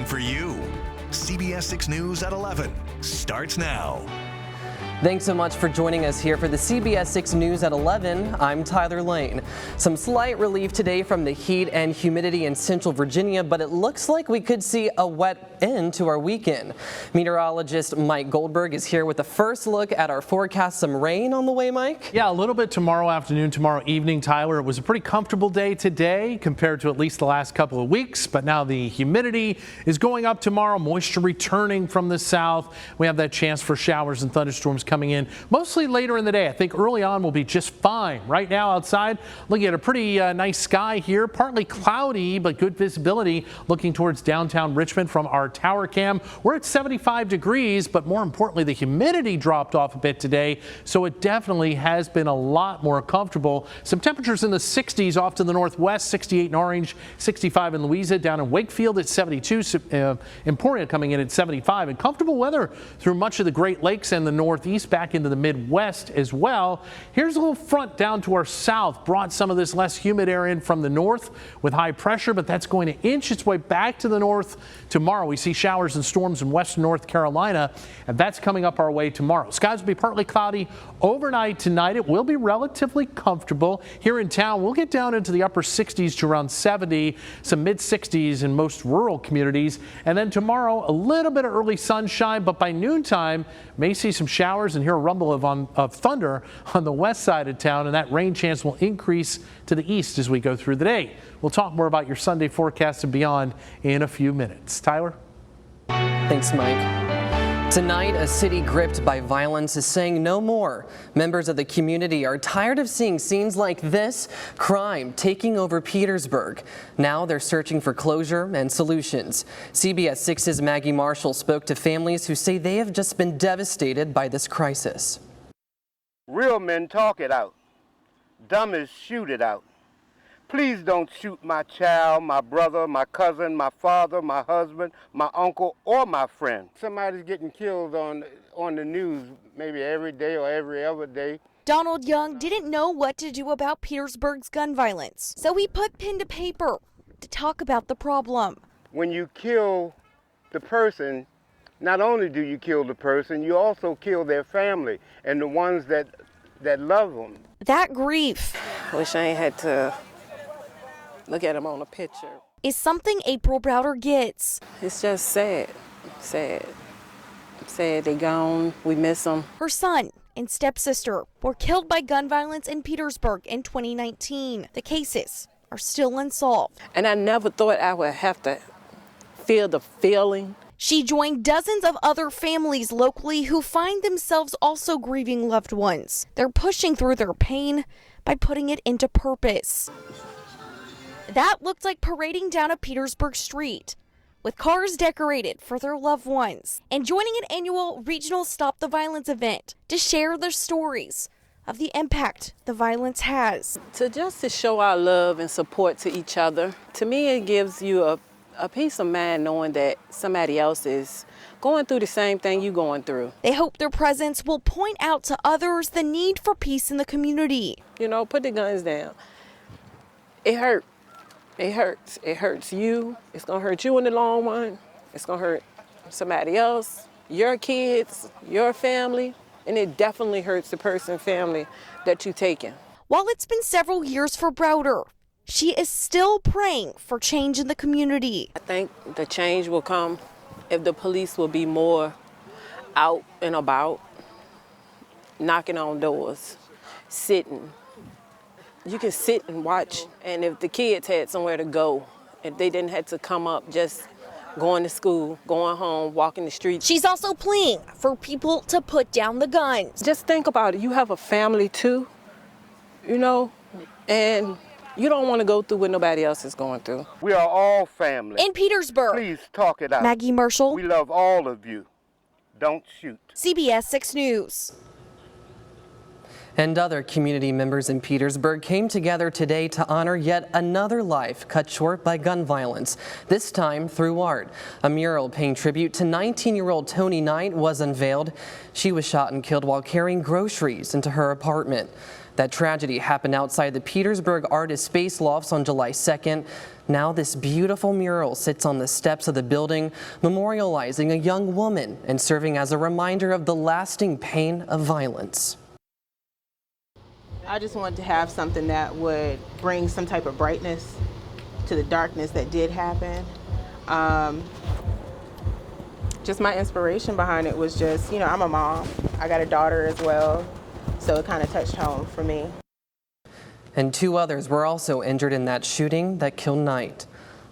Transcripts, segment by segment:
for you. CBS 6 News at 11 starts now. Thanks so much for joining us here for the CBS 6 News at 11. I'm Tyler Layne. Some slight relief today from the heat and humidity in central Virginia, but it looks like we could see a wet end to our weekend. Meteorologist Mike Goldberg is here with a first look at our forecast. Some rain on the way, Mike? Yeah, a little bit tomorrow afternoon, tomorrow evening, Tyler. It was a pretty comfortable day today compared to at least the last couple of weeks, but now the humidity is going up tomorrow, moisture returning from the south. We have that chance for showers and thunderstorms coming in mostly later in the day. I think early on will be just fine. Right now outside, looking at a pretty nice sky here, partly cloudy, but good visibility looking towards downtown Richmond from our tower cam. We're at 75 degrees, but more importantly, the humidity dropped off a bit today, so it definitely has been a lot more comfortable. Some temperatures in the 60s off to the northwest, 68 in Orange, 65 in Louisa, down in Wakefield at 72, Emporia coming in at 75, and comfortable weather through much of the Great Lakes and the Northeast, back into the Midwest as well. Here's a little front down to our south, brought some of this less humid air in from the north with high pressure, but that's going to inch its way back to the north tomorrow. We see showers and storms in western North Carolina, and that's coming up our way tomorrow. Skies will be partly cloudy overnight tonight. It will be relatively comfortable. Here in town, we'll get down into the upper 60s to around 70, some mid 60s in most rural communities. And then tomorrow, a little bit of early sunshine, but by noontime, may see some showers and hear a rumble of thunder on the west side of town, and that rain chance will increase to the east as we go through the day. We'll talk more about your Sunday forecast and beyond in a few minutes. Tyler? Thanks, Mike. Tonight, a city gripped by violence is saying no more. Members of the community are tired of seeing scenes like this, crime taking over Petersburg. Now they're searching for closure and solutions. CBS 6's Maggie Marshall spoke to families who say they have just been devastated by this crisis. Real men talk it out. Dummies shoot it out. Please don't shoot my child, my brother, my cousin, my father, my husband, my uncle, or my friend. Somebody's getting killed on the news maybe every day or every other day. Donald Young didn't know what to do about Petersburg's gun violence, so he put pen to paper to talk about the problem. When you kill the person, not only do you kill the person, you also kill their family and the ones that love them. That grief, Wish I ain't had to look at him on a picture, is something April Browder gets. It's just sad. Sad they gone. We miss them. Her son and stepsister were killed by gun violence in Petersburg in 2019. The cases are still unsolved. And I never thought I would have to feel the feeling. She joined dozens of other families locally who find themselves also grieving loved ones. They're pushing through their pain by putting it into purpose. That looked like parading down a Petersburg street with cars decorated for their loved ones and joining an annual regional Stop the Violence event to share their stories of the impact the violence has. To show our love and support to each other, to me it gives you a peace of mind knowing that somebody else is going through the same thing you're going through. They hope their presence will point out to others the need for peace in the community. You know, put the guns down. It hurts. It hurts. It hurts you. It's going to hurt you in the long run. It's going to hurt somebody else, your kids, your family, and it definitely hurts the person's family that you're taking. While it's been several years for Browder, she is still praying for change in the community. I think the change will come if the police will be more out and about, knocking on doors, sitting. You can sit and watch, and if the kids had somewhere to go, if they didn't have to come up just going to school, going home, walking the streets. She's also pleading for people to put down the guns. Just think about it. You have a family too, you know, and you don't want to go through what nobody else is going through. We are all family. In Petersburg. Please talk it out. Maggie Marshall. We love all of you. Don't shoot. CBS 6 News. And other community members in Petersburg came together today to honor yet another life cut short by gun violence, this time through art. A mural paying tribute to 19-year-old Tony Knight was unveiled. She was shot and killed while carrying groceries into her apartment. That tragedy happened outside the Petersburg Artist Space Lofts on July 2nd. Now this beautiful mural sits on the steps of the building, memorializing a young woman and serving as a reminder of the lasting pain of violence. I just wanted to have something that would bring some type of brightness to the darkness that did happen. Just my inspiration behind it was just, I'm a mom. I got a daughter as well, so it kind of touched home for me. And 2 others were also injured in that shooting that killed Knight.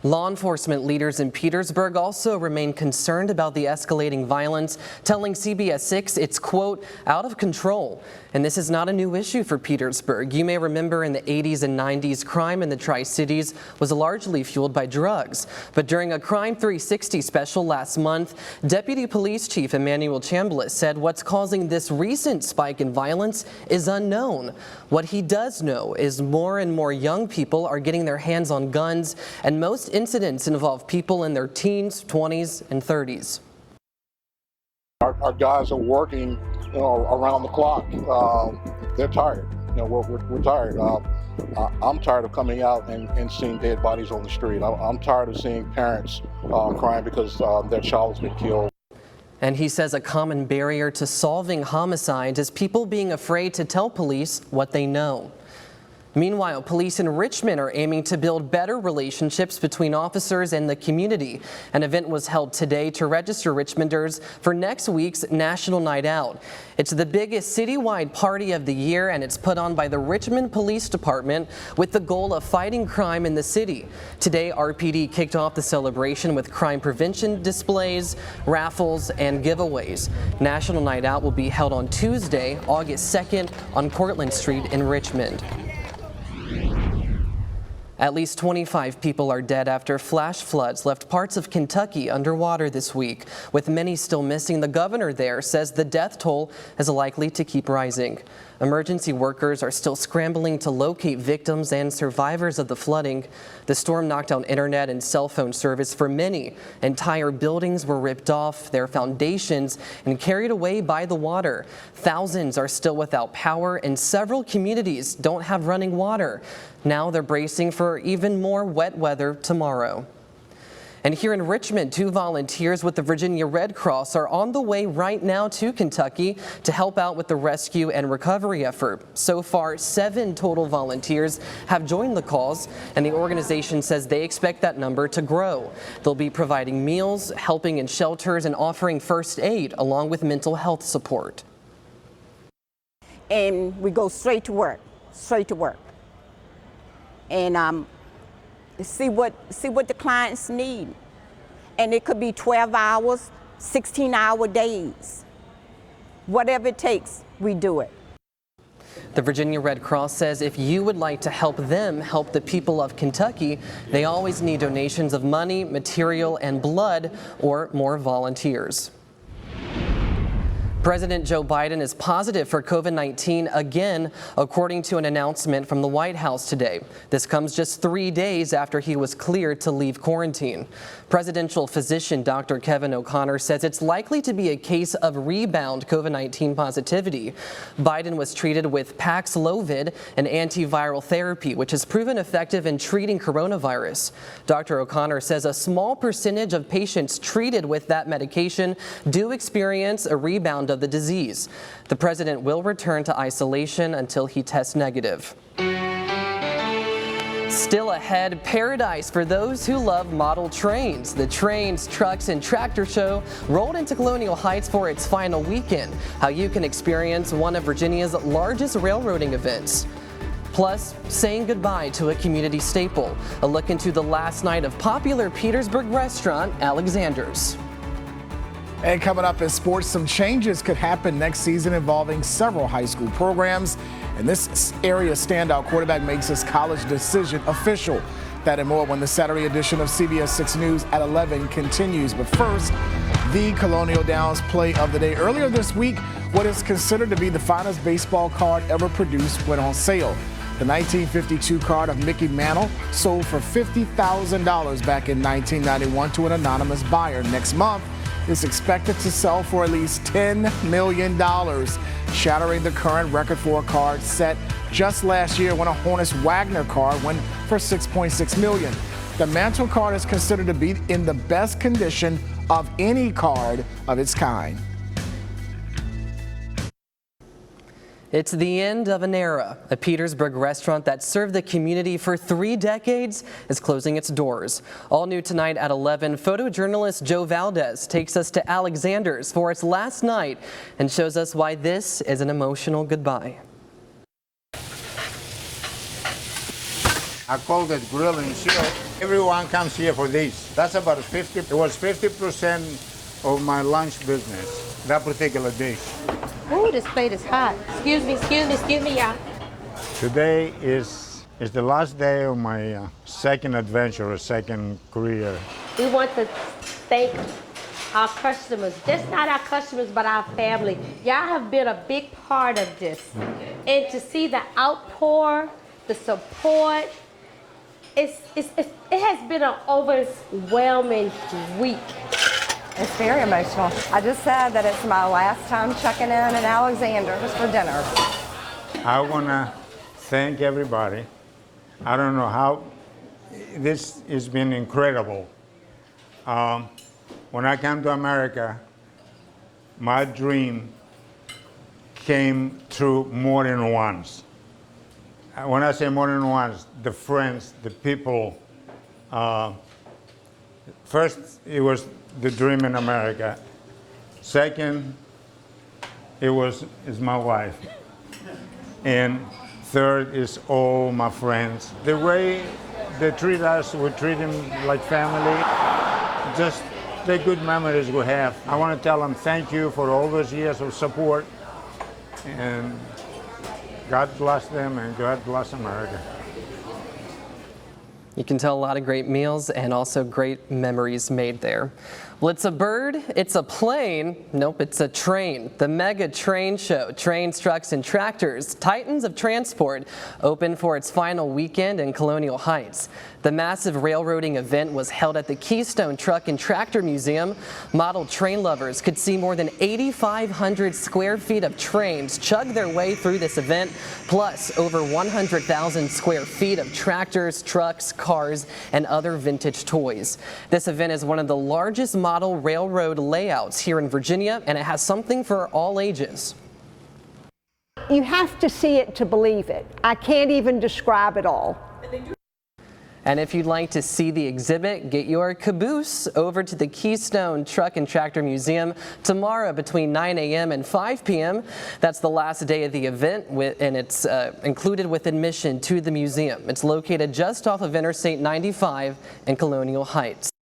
Law enforcement leaders in Petersburg also remain concerned about the escalating violence, telling CBS 6 it's, quote, out of control. And this is not a new issue for Petersburg. You may remember in the 80s and 90s, crime in the Tri-Cities was largely fueled by drugs. But during a Crime 360 special last month, Deputy Police Chief Emmanuel Chambliss said what's causing this recent spike in violence is unknown. What he does know is more and more young people are getting their hands on guns, and most incidents involve people in their teens, 20s, and 30s. Our guys are working, around the clock. They're tired. We're tired. I'm tired of coming out and seeing dead bodies on the street. I'm tired of seeing parents crying because their child's been killed. And he says a common barrier to solving homicides is people being afraid to tell police what they know. Meanwhile, police in Richmond are aiming to build better relationships between officers and the community. An event was held today to register Richmonders for next week's National Night Out. It's the biggest citywide party of the year, and it's put on by the Richmond Police Department with the goal of fighting crime in the city. Today, RPD kicked off the celebration with crime prevention displays, raffles, and giveaways. National Night Out will be held on Tuesday, August 2nd on Cortlandt Street in Richmond. At least 25 people are dead after flash floods left parts of Kentucky underwater this week. With many still missing, the governor there says the death toll is likely to keep rising. Emergency workers are still scrambling to locate victims and survivors of the flooding. The storm knocked out internet and cell phone service for many. Entire buildings were ripped off, their foundations, and carried away by the water. Thousands are still without power, and several communities don't have running water. Now they're bracing for even more wet weather tomorrow. And here in Richmond, 2 volunteers with the Virginia Red Cross are on the way right now to Kentucky to help out with the rescue and recovery effort. So far, 7 total volunteers have joined the cause, and the organization says they expect that number to grow. They'll be providing meals, helping in shelters, and offering first aid along with mental health support. And we go straight to work, and see what the clients need. And it could be 12 hours, 16-hour days. Whatever it takes, we do it. The Virginia Red Cross says if you would like to help them help the people of Kentucky, they always need donations of money, material, and blood, or more volunteers. President Joe Biden is positive for COVID-19 again, according to an announcement from the White House today. This comes just 3 days after he was cleared to leave quarantine. Presidential physician Dr. Kevin O'Connor says it's likely to be a case of rebound COVID-19 positivity. Biden was treated with Paxlovid, an antiviral therapy, which has proven effective in treating coronavirus. Dr. O'Connor says a small percentage of patients treated with that medication do experience a rebound of the disease. The president will return to isolation until he tests negative. Still ahead, paradise for those who love model trains. The Trains, Trucks, and Tractor Show rolled into Colonial Heights for its final weekend. How you can experience one of Virginia's largest railroading events. Plus, saying goodbye to a community staple. A look into the last night of popular Petersburg restaurant Alexander's. And coming up in sports, some changes could happen next season involving several high school programs. And this area standout quarterback makes his college decision official. That and more when the Saturday edition of CBS 6 News at 11 continues. But first, the Colonial Downs play of the day. Earlier this week, what is considered to be the finest baseball card ever produced went on sale. The 1952 card of Mickey Mantle sold for $50,000 back in 1991 to an anonymous buyer. Next month, it's expected to sell for at least $10 million. shattering the current record for a card set just last year when a Hornets Wagner card went for $6.6 million. The Mantle card is considered to be in the best condition of any card of its kind. It's the end of an era. A Petersburg restaurant that served the community for 3 decades is closing its doors. All new tonight at 11, photojournalist Joe Valdez takes us to Alexander's for its last night and shows us why this is an emotional goodbye. I call it grill and chill. Everyone comes here for this. That's about 50. It was 50% of my lunch business, that particular dish. Ooh, this plate is hot. Excuse me, y'all. Today is the last day of my second adventure, or second career. We want to thank our customers, just not our customers, but our family. Y'all have been a big part of this. And to see the outpour, the support, it has been an overwhelming week. It's very emotional. I just said that it's my last time checking in at Alexander's for dinner. I want to thank everybody. I don't know how, this has been incredible. When I came to America, my dream came true more than once. When I say more than once, the friends, the people. First, it was the dream in America. Second, is my wife. And third is all my friends. The way they treat us, we treat them like family. Just the good memories we have. I want to tell them thank you for all those years of support. And God bless them and God bless America. You can tell a lot of great meals and also great memories made there. Well, it's a bird, it's a plane, nope, it's a train. The Mega Train Show, trains, trucks, and tractors, titans of transport, open for its final weekend in Colonial Heights. The massive railroading event was held at the Keystone Truck and Tractor Museum. Model train lovers could see more than 8,500 square feet of trains chug their way through this event, plus over 100,000 square feet of tractors, trucks, cars, and other vintage toys. This event is one of the largest model railroad layouts here in Virginia, and it has something for all ages. You have to see it to believe it. I can't even describe it all. And if you'd like to see the exhibit, get your caboose over to the Keystone Truck and Tractor Museum tomorrow between 9 a.m. and 5 p.m. That's the last day of the event, and it's included with admission to the museum. It's located just off of Interstate 95 in Colonial Heights.